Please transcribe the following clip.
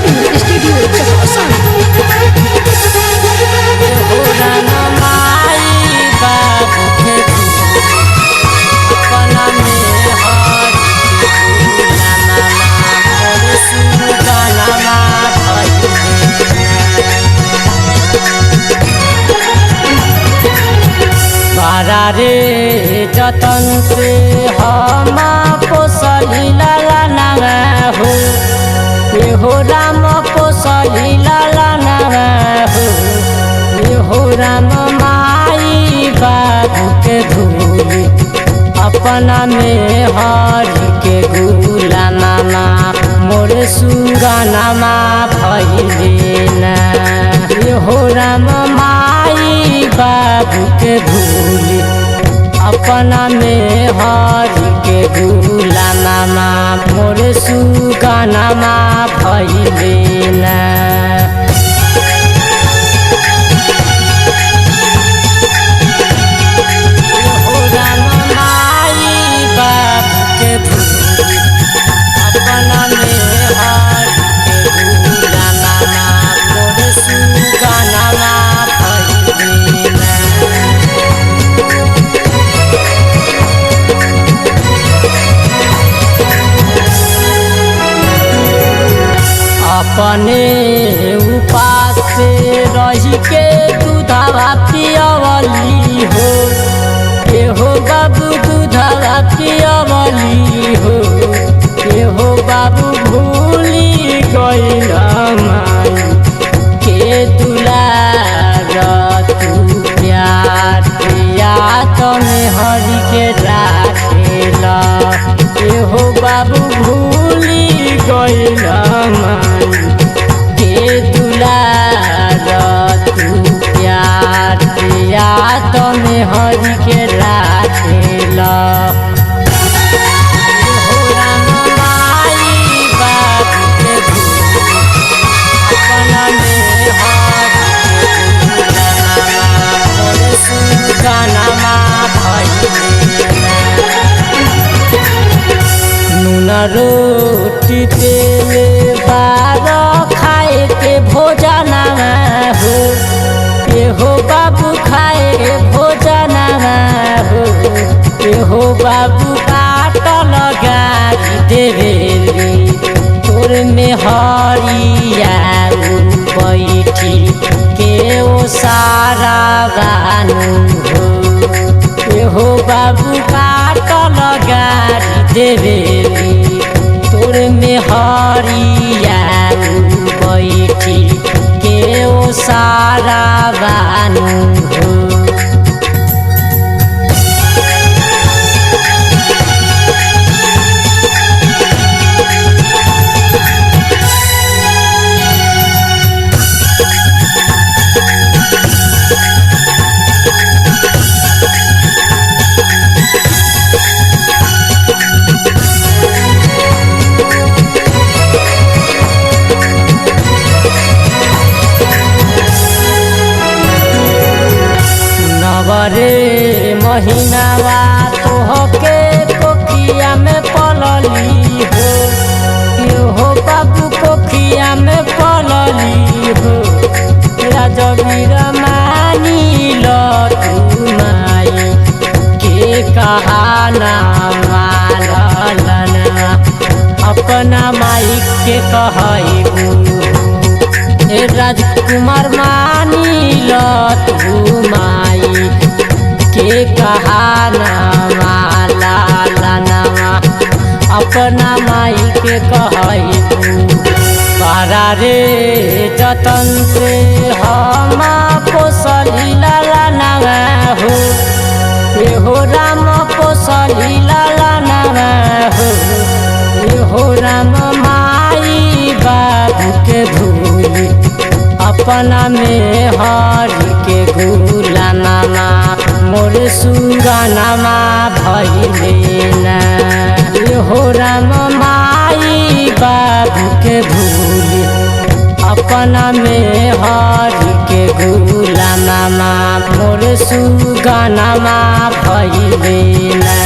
Recording studio Chausa. रे जतन से हम पोसली लाला नावा हो ये हो राम पोसली लाला नावा हो ये हो राम माई बाबू के धूली अपना में हरि के गुला मामा मोर सुगानामा भइले ना ये हो राम माई बाबू के धूली अपना में हरि के गुला मामा मोर सुगानामा भइले ना। अपने उपास से रही के दूधवा पियवली हो ये हो बाबू दूधवा पियवली हो ये हो बाबू भूली गइल माई के दुलार तू प्यार याद में हरि के राखेला ये हो बाबू भूली गइल माई के दुलार तू प्यार याद में हरि के राखेला। रोटी तेले बार खाए के भोजना हो ये हो बाबू खाए के भोजना हो ये हो बाबू काट लगा देवेली तोर में हरिया बैठी के ओ सारा बानू हो ये हो बाबू काट लगा देवेली तोर में हरिया बैठी के ओ सारा बानू हो। रे महीनावा तोहके कोखिया में पलली हो ये हो बाबू कोखिया में पलली हो राजवीर मानी लो तू माई के कहाना मालना अपना माई के कहबू राजकुमार मानी लो तू माई के कहाना माला अपना माई के कहबू पारा रे जतन से हम पोसली लाला नावा हो ये हो राम पोसली लाला नावा हो ये हो राम माई बाबू के धूली अपना में हरि के गुला मामा मोर सुगानामा भइले ना ये हो राम माई बाबू के धूली अपना में हरि के गुला मामा मोर सुगानामा भइले ना।